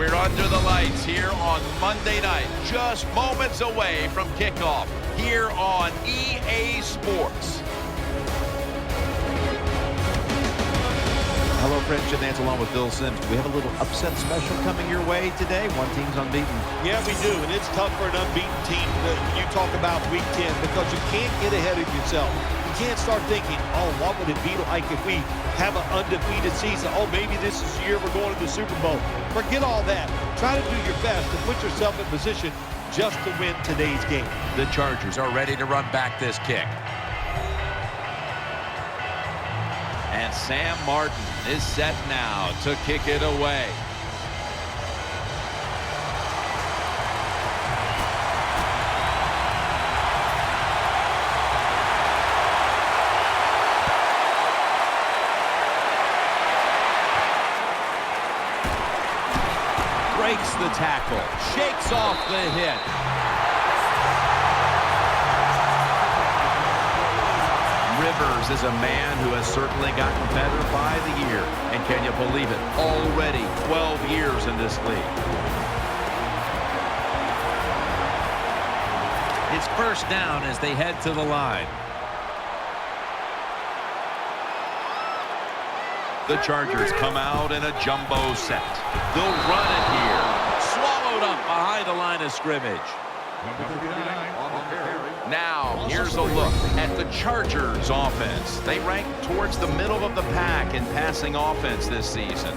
We're under the lights here on Monday night, just moments away from kickoff here on EA Sports. Hello, friends. Jim Nance along with Bill Sims. We have a little upset special coming your way today. One team's unbeaten. Yeah, we do, and it's tough for an unbeaten team when you talk about Week 10 because you can't get ahead of yourself. You can't start thinking, oh, what would it be like if we have an undefeated season? Oh, maybe this is the year we're going to the Super Bowl. Forget all that. Try to do your best to put yourself in position just to win today's game. The Chargers are ready to run back this kick. And Sam Martin is set now to kick it away. Breaks the tackle, shakes off the hit. Rivers is a man who has certainly gotten better by the year. And can you believe it? Already 12 years in this league. It's first down as they head to the line. The Chargers come out in a jumbo set. They'll run it here. Swallowed up behind the line of scrimmage. Now, here's a look at the Chargers offense. They rank towards the middle of the pack in passing offense this season.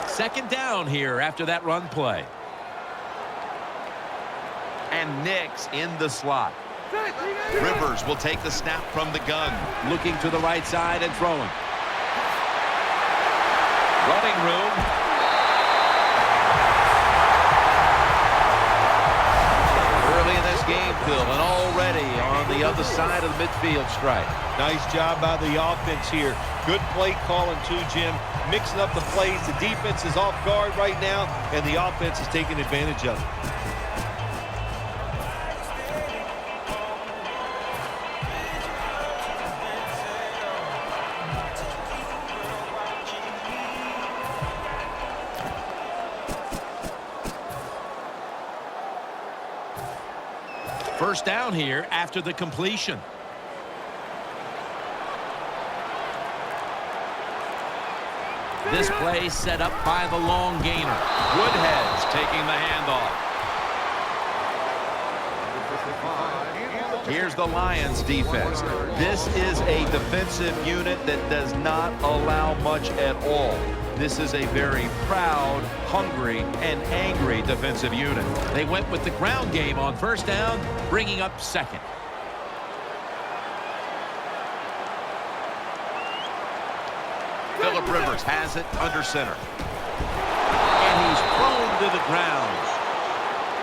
Second down here after that run play. And Nick's in the slot. Rivers will take the snap from the gun. Looking to the right side and throwing. Running room. Early in this game, Phil, and already on the other side of the midfield stripe. Nice job by the offense here. Good play calling too, Jim. Mixing up the plays. The defense is off guard right now, and the offense is taking advantage of it. First down here after the completion. This play set up by the long gainer. Woodhead's taking the handoff. Here's the Lions defense. This is a defensive unit that does not allow much at all. This is a very proud, hungry, and angry defensive unit. They went with the ground game on first down, bringing up second. Phillip Rivers has it under center. And he's thrown to the ground.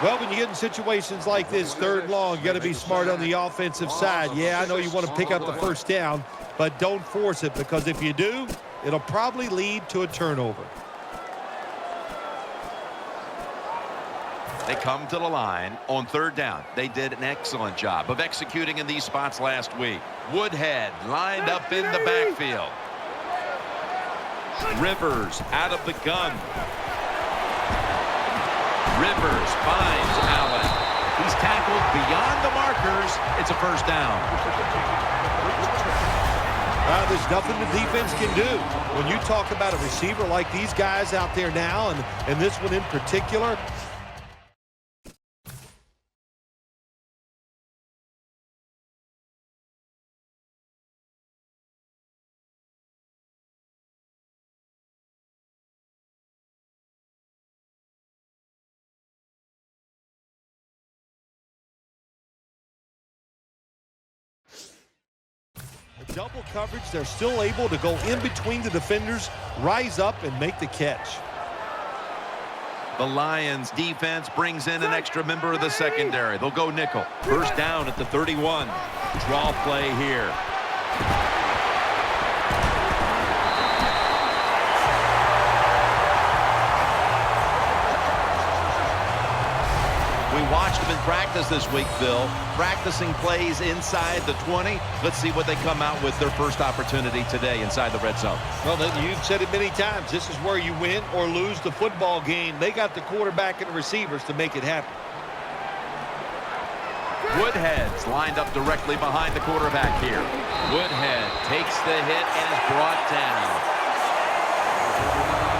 Well, when you get in situations like this, third long, you got to be smart on the offensive side. Yeah, I know you want to pick up the first down, but don't force it, because if you do, it'll probably lead to a turnover. They come to the line on third down. They did an excellent job of executing in these spots last week. Woodhead lined up in the backfield. Rivers out of the gun. Rivers finds Allen. He's tackled beyond the markers. It's a first down. There's nothing the defense can do. When you talk about a receiver like these guys out there now, and this one in particular, double coverage, they're still able to go in between the defenders, rise up, and make the catch. The Lions defense brings in an extra member of the secondary. They'll go nickel. First down at the 31. Draw play here. We watched them in practice this week, Phil. Practicing plays inside the 20. Let's see what they come out with their first opportunity today inside the red zone. Well, you've said it many times. This is where you win or lose the football game. They got the quarterback and the receivers to make it happen. Woodhead's lined up directly behind the quarterback here. Woodhead takes the hit and is brought down.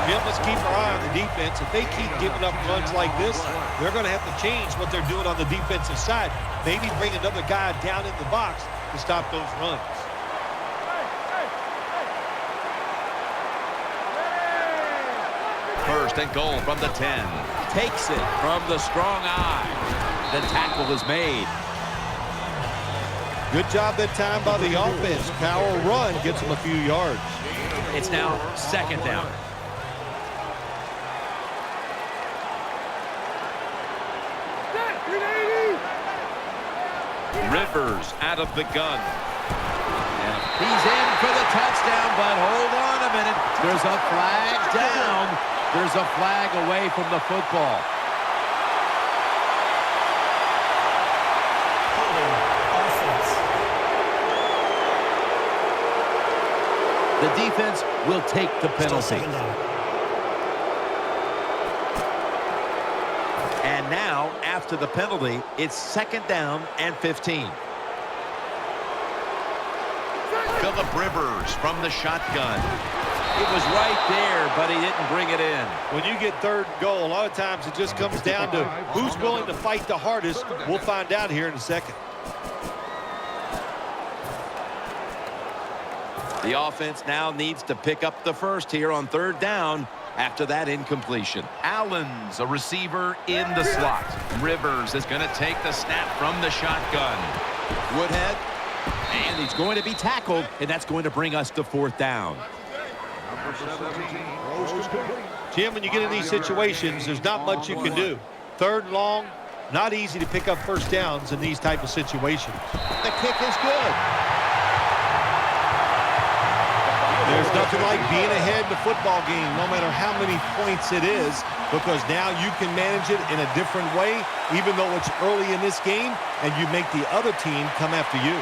Jim, let's keep our eye on the defense. If they keep giving up runs like this, they're going to have to change what they're doing on the defensive side. Maybe bring another guy down in the box to stop those runs. First and goal from the 10. Takes it from the strong eye. The tackle is made. Good job that time by the offense. Power run gets them a few yards. It's now second down. Rivers out of the gun. And he's in for the touchdown, but hold on a minute. There's a flag down. There's a flag away from the football. The defense will take the penalty. And now, after the penalty, it's second down and 15. Phillip Rivers from the shotgun. It was right there, but he didn't bring it in. When you get third and goal, a lot of times it just comes down to who's willing to fight the hardest. We'll find out here in a second. The offense now needs to pick up the first here on third down after that incompletion. Allen's a receiver in the slot. Rivers is going to take the snap from the shotgun. Woodhead, and he's going to be tackled, and that's going to bring us to fourth down. Jim, when you get in these situations, there's not much you can do. Third and long, not easy to pick up first downs in these type of situations. The kick is good. There's nothing like being ahead in the football game, no matter how many points it is, because now you can manage it in a different way, even though it's early in this game, and you make the other team come after you.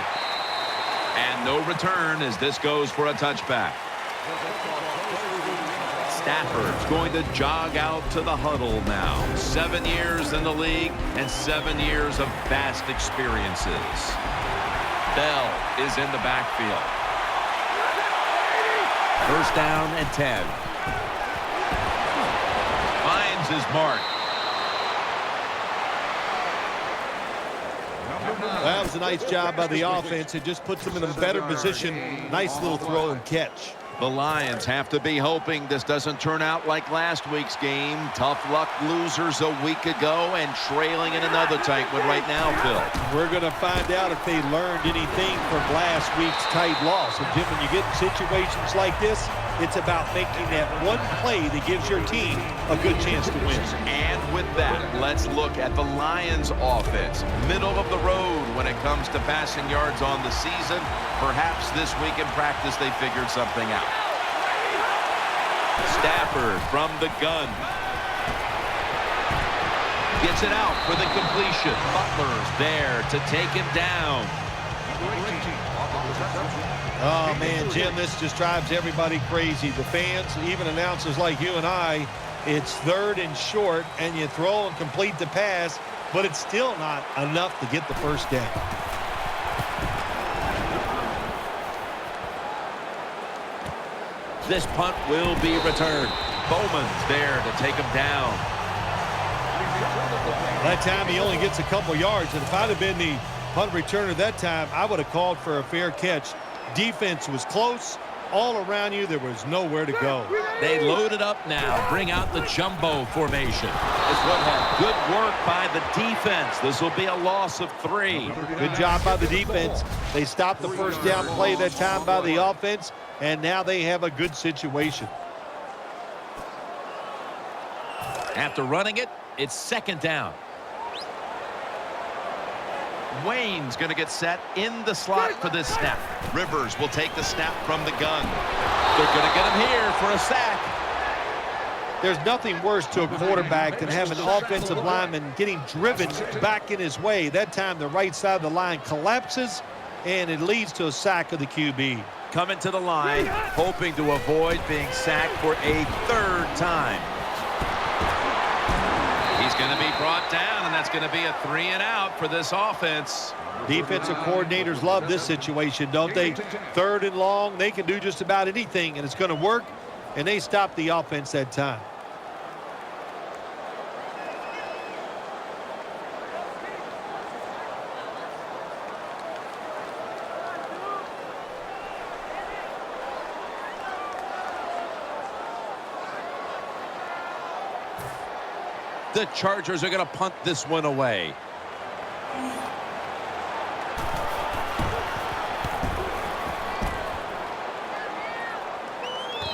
And no return as this goes for a touchback. Stafford's going to jog out to the huddle now. 7 years in the league and 7 years of vast experiences. Bell is in the backfield. First down and 10. Finds his mark. That was a nice job by the offense. It just puts them in a better position. Nice little throw and catch. The Lions have to be hoping this doesn't turn out like last week's game. Tough luck losers a week ago and trailing in another tight one right now, Phil. We're going to find out if they learned anything from last week's tight loss. And Jim, when you get in situations like this, it's about making that one play that gives your team a good chance to win. And with that, let's look at the Lions offense. Middle of the road when it comes to passing yards on the season. Perhaps this week in practice they figured something out. Stafford from the gun. Gets it out for the completion. Butler's there to take him down. Oh, man, Jim, this just drives everybody crazy. The fans, even announcers like you and I, it's third and short, and you throw and complete the pass, but it's still not enough to get the first down. This punt will be returned. Bowman's there to take him down. That time he only gets a couple yards, and if I'd have been the punt returner that time, I would have called for a fair catch. Defense was close. All around you, there was nowhere to go. They load it up now. Bring out the jumbo formation. It's Woodhead. Good work by the defense. This will be a loss of 3. Good job by the defense. They stopped the first down play that time by the offense, and now they have a good situation. After running it, it's second down. Wayne's going to get set in the slot for this snap. Rivers will take the snap from the gun. They're going to get him here for a sack. There's nothing worse to a quarterback than having an offensive lineman getting driven back in his way. That time the right side of the line collapses, and it leads to a sack of the QB. Coming to the line, hoping to avoid being sacked for a third time. He's going to be brought down, and that's going to be a 3 and out for this offense. Defensive coordinators love this situation, don't they? 3rd and long, they can do just about anything, and it's going to work, and they stop the offense that time. The Chargers are going to punt this one away.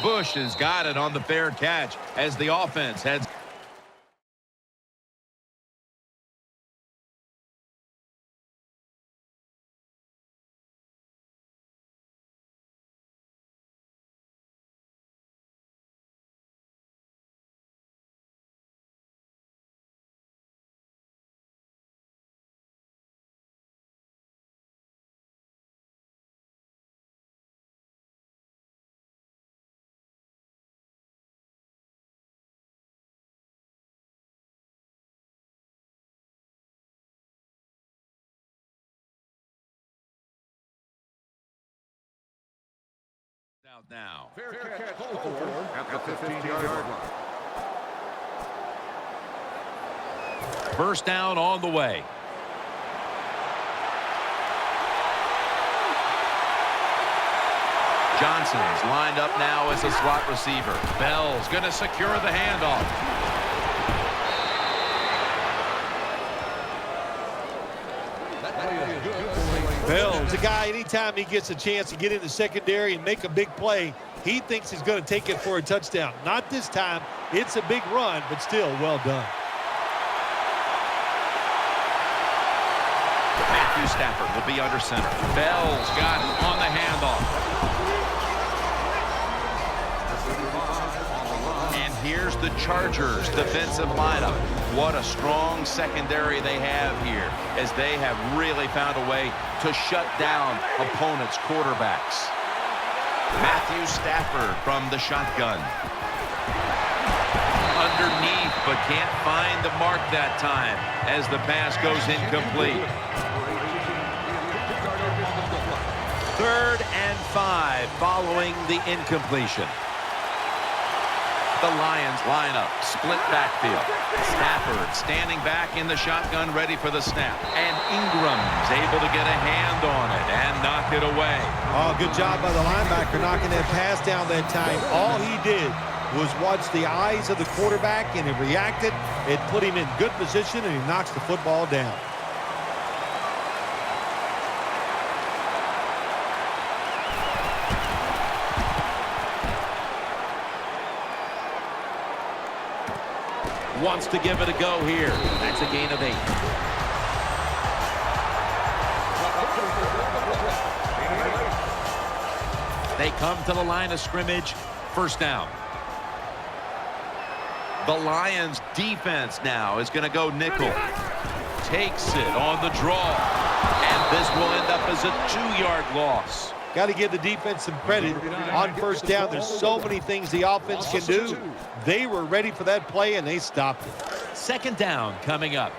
Bush has got it on the fair catch as the offense heads. Out now. Fair catch at the 15-yard line. First down on the way. Johnson's lined up now as a slot receiver. Bell's going to secure the handoff. Bell's a guy, anytime he gets a chance to get in the secondary and make a big play, he thinks he's going to take it for a touchdown. Not this time. It's a big run, but still well done. Matthew Stafford will be under center. Bell's got it on the handoff. And here's the Chargers defensive lineup. What a strong secondary they have here, as they have really found a way to shut down opponents' quarterbacks. Matthew Stafford from the shotgun. Underneath, but can't find the mark that time as the pass goes incomplete. 3rd and 5 following the incompletion. The Lions line up, split backfield. Stafford standing back in the shotgun, ready for the snap. And Ingram's able to get a hand on it and knock it away. Oh, good job by the linebacker knocking that pass down that time. All he did was watch the eyes of the quarterback, and he reacted. It put him in good position, and he knocks the football down. Wants to give it a go here. That's a gain of 8. They come to the line of scrimmage. First down. The Lions defense now is going to go nickel. Takes it on the draw. And this will end up as a 2-yard loss. Got to give the defense some credit on first down. There's so many things the offense can do. They were ready for that play, and they stopped it. 2nd down coming up.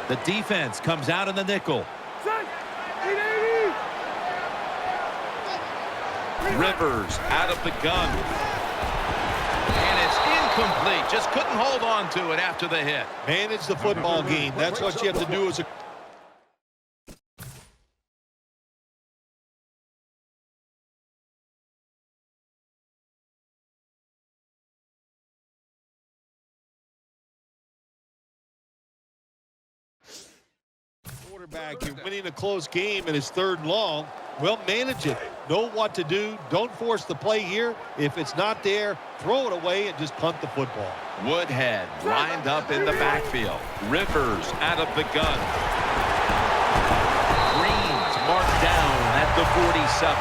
The defense comes out in the nickel. Rivers out of the gun. And it's incomplete. Just couldn't hold on to it after the hit. Manage the football game. That's what you have to do as a quarterback. You're winning a close game and it's 3rd and long. Well, manage it. Know what to do. Don't force the play here. If it's not there, throw it away and just punt the football. Woodhead lined up in the backfield. Rivers out of the gun. Green's marked down at the 47.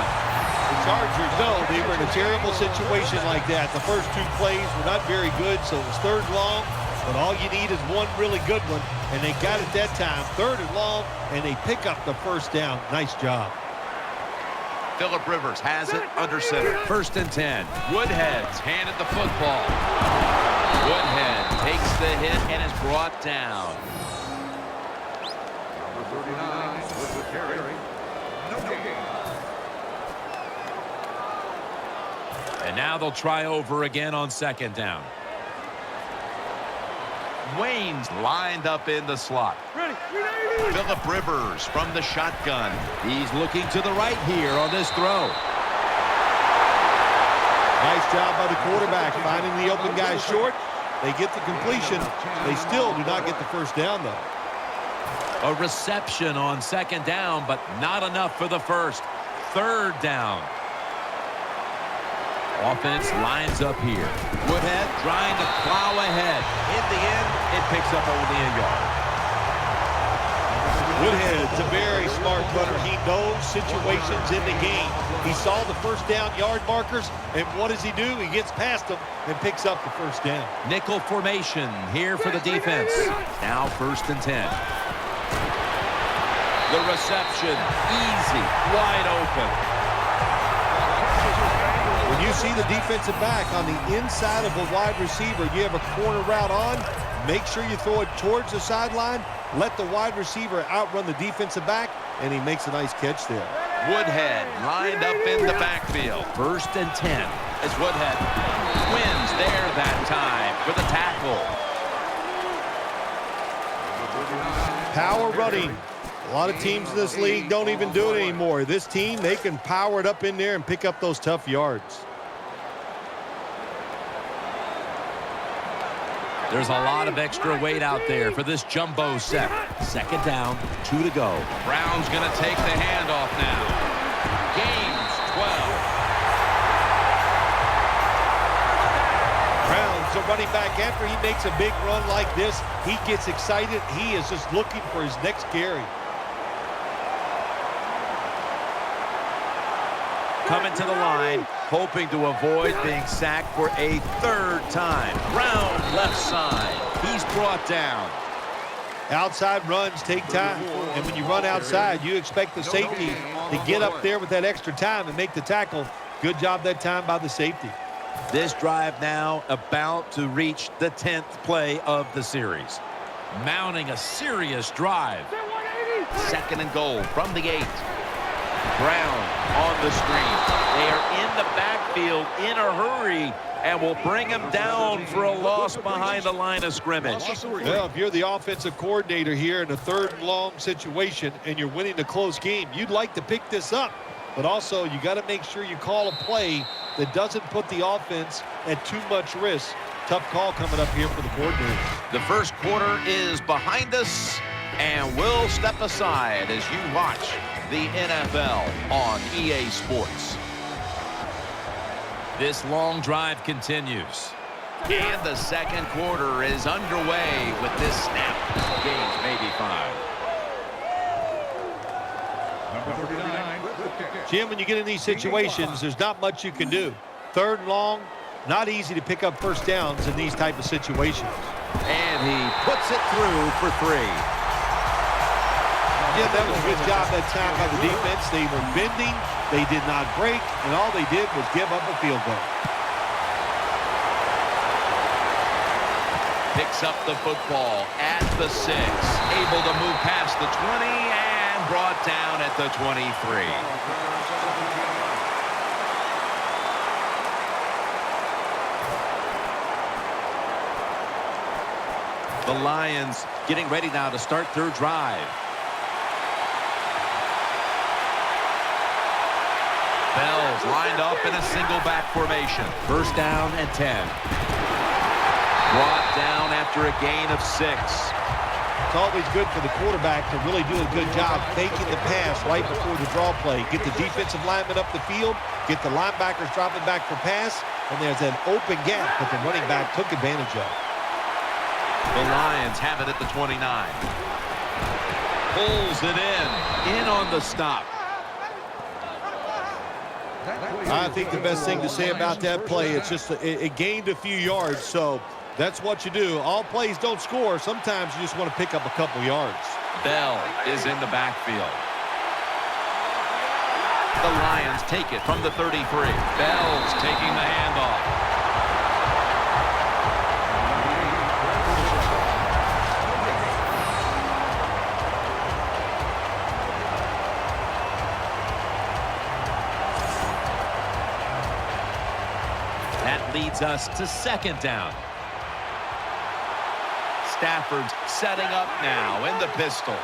The Chargers know they were in a terrible situation like that. The first two plays were not very good, so it was 3rd and long. But all you need is one really good one, and they got it that time. 3rd and long, and they pick up the 1st down. Nice job. Phillip Rivers has it under center. 1st and 10. Woodhead's handed the football. Woodhead takes the hit and is brought down. Number 39 with the carry. No gain. And now they'll try over again on 2nd down. Wayne's lined up in the slot. Phillip Rivers from the shotgun. He's looking to the right here on this throw. Nice job by the quarterback finding the open guy short. They get the completion. They still do not get the 1st down, though. A reception on 2nd down, but not enough for the 1st. 3rd down. Offense lines up here. Woodhead trying to plow ahead. In the end, it picks up only a yard. Woodhead's a very smart runner. He knows situations in the game. He saw the 1st down yard markers, and what does he do? He gets past them and picks up the 1st down. Nickel formation here for the defense. Now 1st and 10. The reception, easy, wide open. When you see the defensive back on the inside of a wide receiver, you have a corner route on, make sure you throw it towards the sideline, let the wide receiver outrun the defensive back, and he makes a nice catch there. Woodhead lined up in the backfield. 1st and 10. As Woodhead wins there that time with a tackle. Power running. A lot of teams in this league don't even do it anymore. This team, they can power it up in there and pick up those tough yards. There's a lot of extra weight out there for this jumbo set. 2nd down, 2 to go. Brown's going to take the handoff now. Gains 12. Brown's a running back. After he makes a big run like this, he gets excited. He is just looking for his next carry. Coming to the line, hoping to avoid being sacked for a 3rd time. Brown left side. He's brought down. Outside runs take time, and when you run outside, you expect the safety to get up there with that extra time and make the tackle. Good job that time by the safety. This drive now about to reach the 10th play of the series. Mounting a serious drive. 2nd and goal from the 8. Brown on the screen. They are in the backfield in a hurry and will bring him down for a loss behind the line of scrimmage. Well, if you're the offensive coordinator here in a 3rd and long situation and you're winning a close game, you'd like to pick this up. But also, you got to make sure you call a play that doesn't put the offense at too much risk. Tough call coming up here for the coordinator. The 1st quarter is behind us, and we'll step aside as you watch the NFL on EA Sports. This long drive continues. And the 2nd quarter is underway with this snap. Gains maybe 5. Number 39 with the kick. Jim, when you get in these situations, there's not much you can do. 3rd and long, not easy to pick up 1st downs in these type of situations. And he puts it through for 3. Yeah, that was a good job that time by the defense. They were bending, they did not break, and all they did was give up a field goal. Picks up the football at the 6. Able to move past the 20 and brought down at the 23. The Lions getting ready now to start their drive. Bell's lined up in a single back formation. 1st down and 10. Brought down after a gain of 6. It's always good for the quarterback to really do a good job faking the pass right before the draw play. Get the defensive lineman up the field, get the linebackers dropping back for pass, and there's an open gap that the running back took advantage of. The Lions have it at the 29. Pulls it in on the stop. I think the best thing to say about that play, it's just it gained a few yards, so that's what you do. All plays don't score. Sometimes you just want to pick up a couple yards. Bell is in the backfield. The Lions take it from the 33. Bell's taking the handoff. That leads us to second down. Stafford's setting up now in the pistol.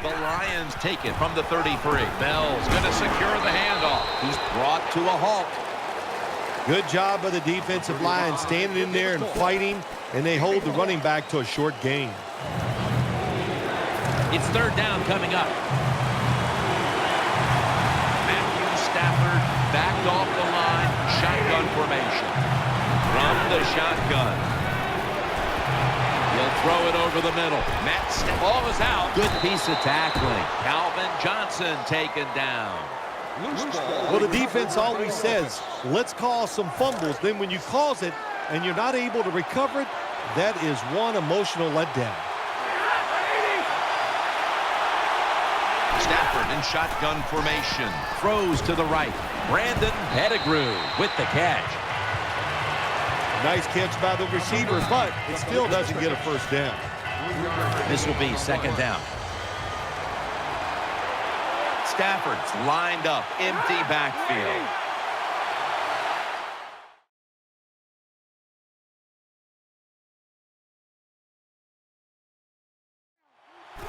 The Lions take it from the 33. Bell's going to secure the handoff. He's brought to a halt. Good job by the defensive line standing in there and fighting, and they hold the running back to a short gain. It's third down coming up. Matthew Stafford backed off the line. Shotgun formation. From the shotgun. He'll throw it over the middle. Ball is out. Good piece of tackling. Calvin Johnson taken down. Well, the defense always says, let's cause some fumbles. Then when you cause it and you're not able to recover it, that is one emotional letdown. Stafford in shotgun formation. Throws to the right. Brandon Pettigrew with the catch. Nice catch by the receiver, but it still doesn't get a first down. This will be second down. Stafford's lined up, empty backfield.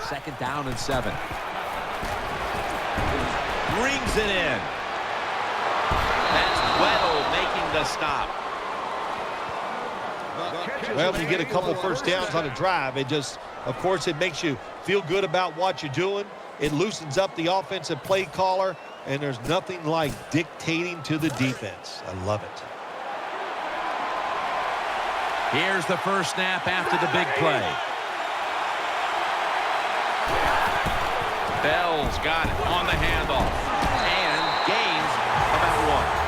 Second down and 7. Brings it in. That's Weddle making the stop. Well, if you get a couple first downs on a drive, it just, of course, it makes you feel good about what you're doing. It loosens up the offensive play caller, and there's nothing like dictating to the defense. I love it. Here's the first snap after the big play. Bell's got it on the handoff and gains about 1.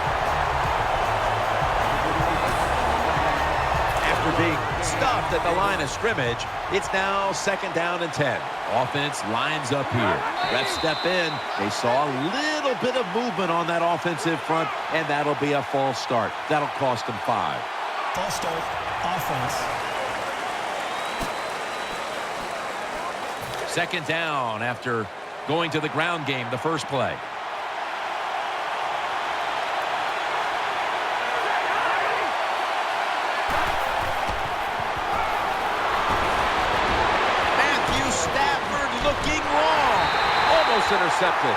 After being stuffed at the line of scrimmage, it's now second down and 10. Offense lines up here. Refs step in. They saw a little bit of movement on that offensive front, and that'll be a false start. That'll cost them 5. False start, offense. Second down after going to the ground game the first play. Matthew Stafford looking wrong. Almost intercepted.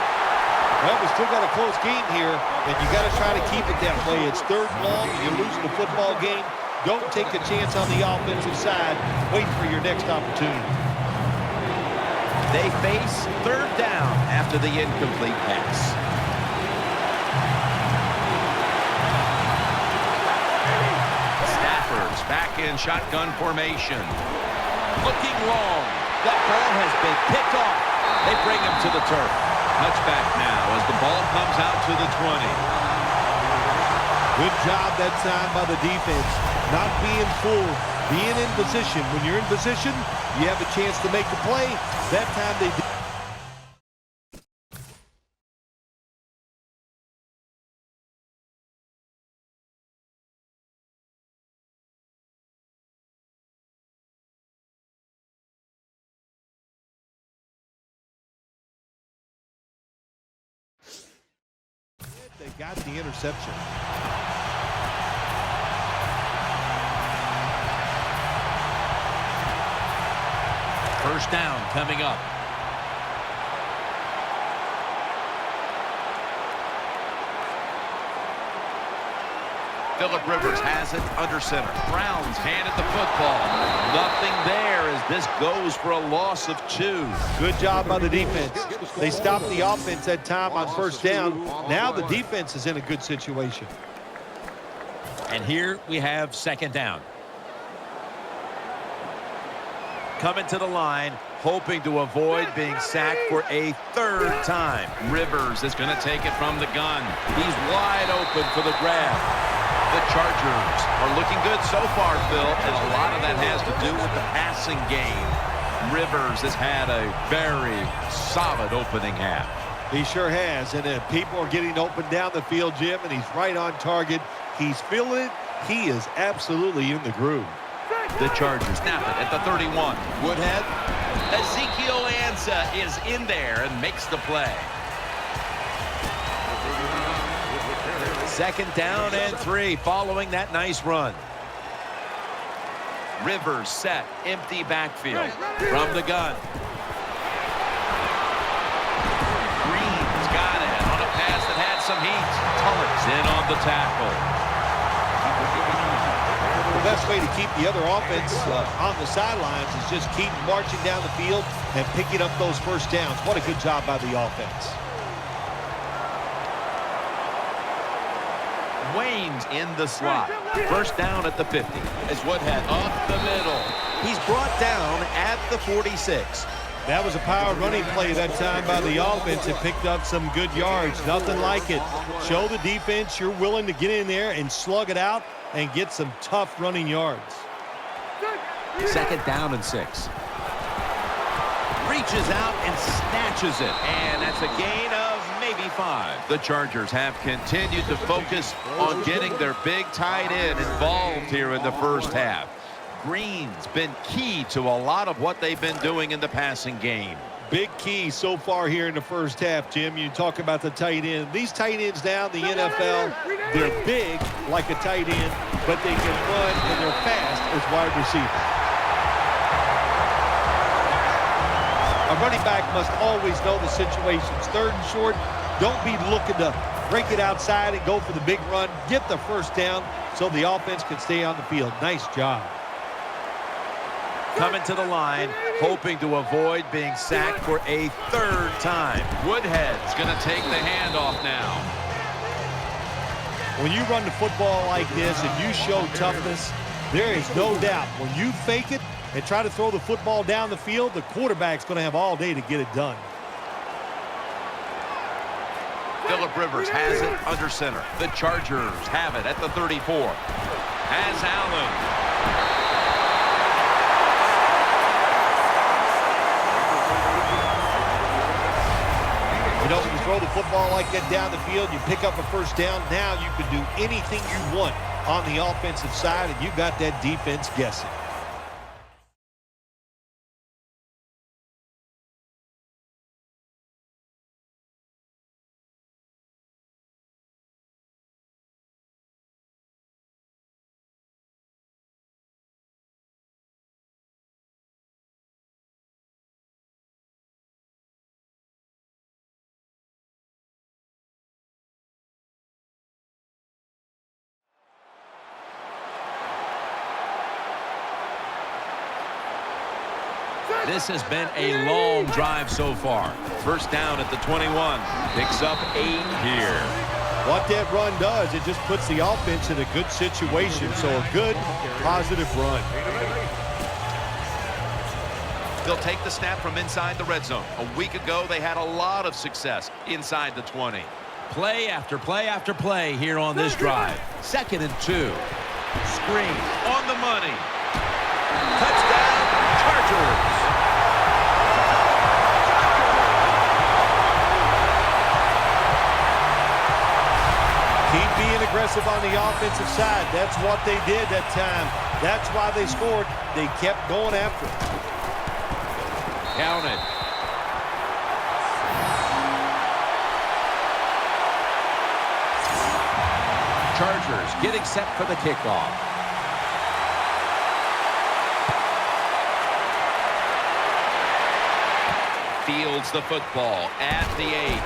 Well, we still got a close game here, and you got to try to keep it that way. It's third and long. You're losing the football game. Don't take a chance on the offensive side. Wait for your next opportunity. They face third down after the incomplete pass. Stafford's back in shotgun formation. Looking long. That ball has been picked off. They bring him to the turf. Touchback now as the ball comes out to the 20. Good job that time by the defense. Not being fooled, being in position. When you're in position, you have a chance to make a play. That time they did. They got the interception. First down coming up. Phillip Rivers has it under center. Browns handed the football. Nothing there as this goes for a loss of 2. Good job by the defense. They stopped the offense that time on first down. Now the defense is in a good situation. And here we have second down. Coming to the line, hoping to avoid being sacked for a 3rd time. Rivers is going to take it from the gun. He's wide open for the grab. The Chargers are looking good so far, Phil, and a lot of that has to do with the passing game. Rivers has had a very solid opening half. He sure has, and people are getting open down the field, Jim, and he's right on target. He's feeling it. He is absolutely in the groove. The Chargers snap it at the 31. Woodhead. Ezekiel Ansah is in there and makes the play. 2nd down and 3 following that nice run. Rivers set, empty backfield. From the gun. Green's got it on a pass that had some heat. Tulloch's in on the tackle. The best way to keep the other offense on the sidelines is just keep marching down the field and picking up those first downs. What a good job by the offense. Wayne's in the slot. First down at the 50. As Woodhead up the middle. He's brought down at the 46. That was a power running play that time by the offense. It picked up some good yards. Nothing like it. Show the defense you're willing to get in there and slug it out and get some tough running yards. 2nd down and 6. Reaches out and snatches it. And that's a gain of maybe 5. The Chargers have continued to focus on getting their big tight end involved here in the first half. Green's been key to a lot of what they've been doing in the passing game. Big key so far here in the first half, Jim. You talk about the tight end. These tight ends now in the NFL, they're big like a tight end, but they can run and they're fast as wide receivers. A running back must always know the situations. 3rd and short, don't be looking to break it outside and go for the big run. Get the first down so the offense can stay on the field. Nice job. Coming to the line, hoping to avoid being sacked for a 3rd time. Woodhead's going to take the handoff now. When you run the football like this and you show toughness, there is no doubt when you fake it and try to throw the football down the field, the quarterback's going to have all day to get it done. Phillip Rivers has it under center. The Chargers have it at the 34. Has Allen. You know, when you throw the football like that down the field, you pick up a first down. Now you can do anything you want on the offensive side, and you got that defense guessing. This has been a long drive so far. First down at the 21. Picks up 8 here. What that run does, it just puts the offense in a good situation. So a good, positive run. They'll take the snap from inside the red zone. A week ago, they had a lot of success inside the 20. Play after play after play here on this drive. 2nd and 2. Screen on the money. Touchdown, Chargers. Keep being aggressive on the offensive side. That's what they did that time. That's why they scored. They kept going after it. Counted. Chargers getting set for the kickoff. Fields the football at the 8.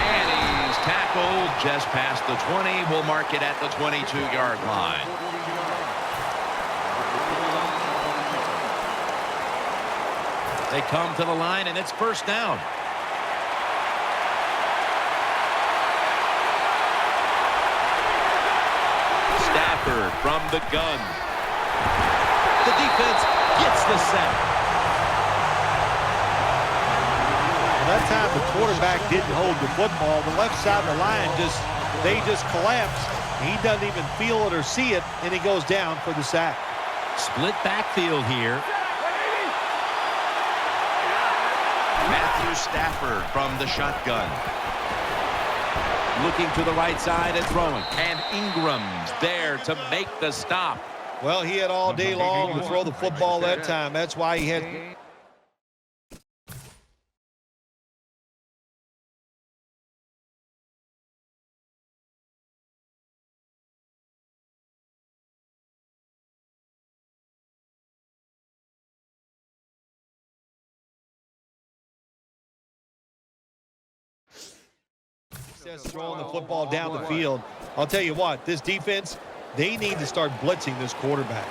And he's tackled just past the 20. We'll mark it at the 22-yard line. They come to the line, and it's first down. Stafford from the gun. The defense gets the sack. That time the quarterback didn't hold the football. The left side of the line they just collapsed. He doesn't even feel it or see it, and he goes down for the sack. Split backfield here. Matthew Stafford from the shotgun. Looking to the right side and throwing. And Ingram's there to make the stop. Well, he had all day long to throw the football that time. That's why he had... throwing the football down the field. I'll tell you what, this defense, they need to start blitzing this quarterback.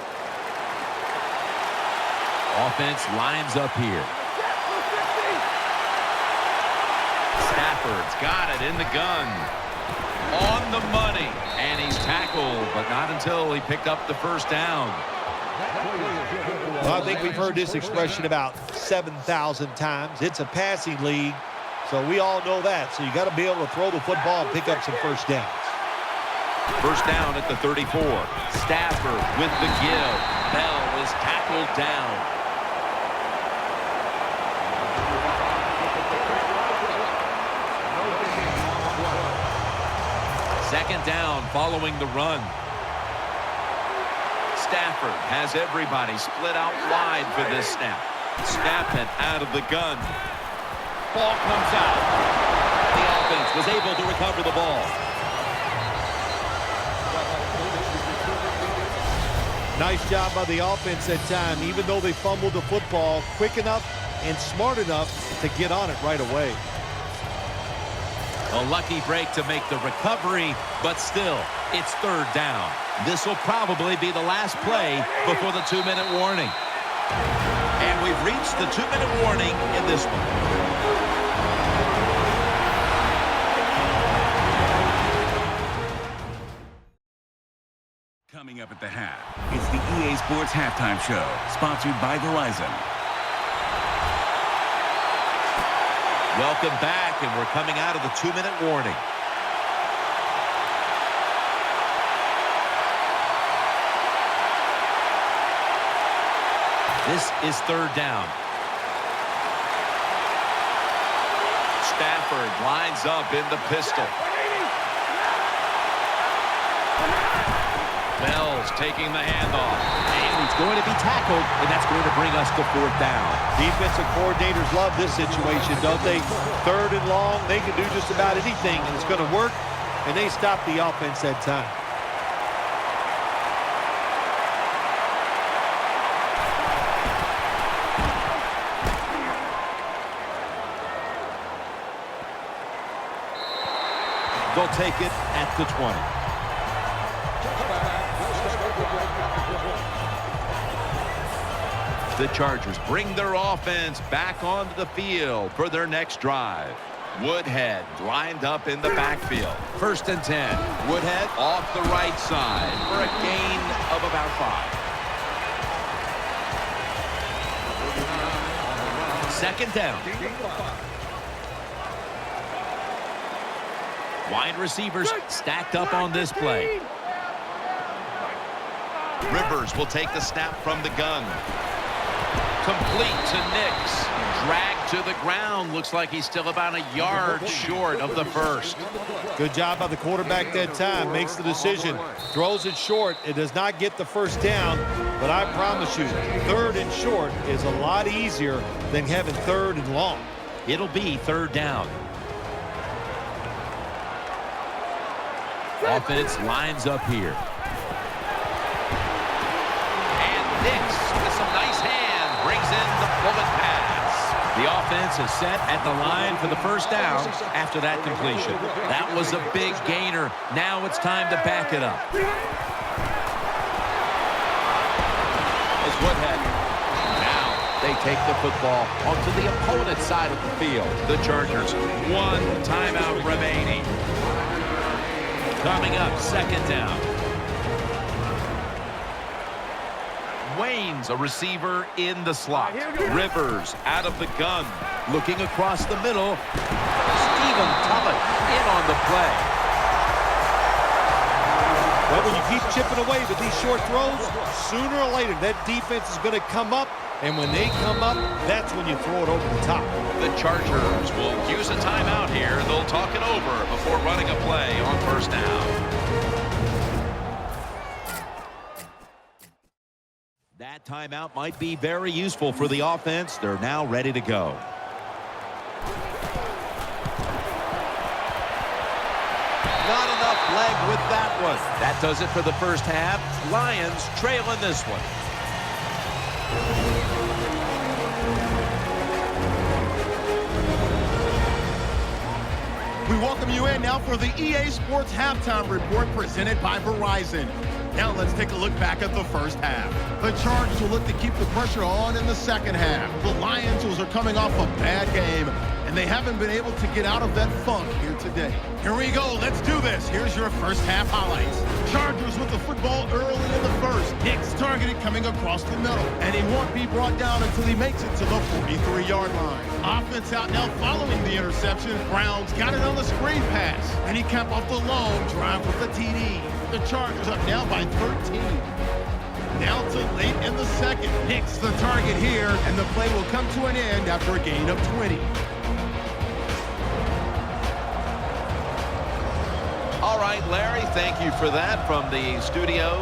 Offense lines up here. Stafford's got it in the gun. On the money. And he's tackled, but not until he picked up the first down. Well, I think we've heard this expression about 7,000 times. It's a passing league. So we all know that. So you got to be able to throw the football and pick up some first downs. First down at the 34. Stafford with the give. Bell is tackled down. Second down following the run. Stafford has everybody split out wide for this snap. Snap it out of the gun. Ball comes out. The offense was able to recover the ball. Nice job by the offense that time. Even though they fumbled the football, quick enough and smart enough to get on it right away. A lucky break to make the recovery, but still, it's third down. This will probably be the last play before the 2-minute warning. And we've reached the 2-minute warning in this one. Coming up at the half, it's the EA Sports Halftime Show, sponsored by Verizon. Welcome back, and we're coming out of the 2-minute warning. This is third down. Stafford lines up in the pistol. Bell's taking the handoff. And he's going to be tackled, and that's going to bring us to fourth down. Defensive coordinators love this situation, don't they? Third and long, they can do just about anything, and it's going to work, and they stop the offense that time. They'll take it at the 20. The Chargers bring their offense back onto the field for their next drive. Woodhead lined up in the backfield. First and 10. Woodhead off the right side for a gain of about 5. Second down. Wide receivers stacked up on this play. Rivers will take the snap from the gun. Complete to Nix. Dragged to the ground. Looks like he's still about a yard short of the first. Good job by the quarterback that time. Makes the decision. Throws it short. It does not get the first down. But I promise you, third and short is a lot easier than having third and long. It'll be third down. Offense lines up here. And Nix with some nice hand brings in the bullet pass. The offense is set at the line for the first down after that completion. That was a big gainer. Now it's time to back it up. It's Woodhead. Now they take the football onto the opponent's side of the field. The Chargers, one timeout remaining. Coming up, second down. Wayne's a receiver in the slot. Rivers out of the gun. Looking across the middle. Stephen Tubbett in on the play. Well, when you keep chipping away with these short throws, sooner or later that defense is going to come up. And when they come up, that's when you throw it over the top. The Chargers will use a timeout here. They'll talk it over before running a play on first down. That timeout might be very useful for the offense. They're now ready to go. Not enough leg with that one. That does it for the first half. Lions trailing this one. We welcome you in now for the EA Sports Halftime Report presented by Verizon. Now let's take a look back at the first half. The Chargers will look to keep the pressure on in the second half. The Lions are coming off a bad game, and they haven't been able to get out of that funk here today. Here we go. Let's do this. Here's your first half highlights. Chargers with the football early in the first. Hicks targeted coming across the middle, and he won't be brought down until he makes it to the 43-yard line. Offense out now following the interception. Browns got it on the screen pass, and he capped off the long drive with the TD. The Chargers up now by 13. Down to late in the second. Hicks the target here, and the play will come to an end after a gain of 20. All right, Larry, thank you for that from the studio.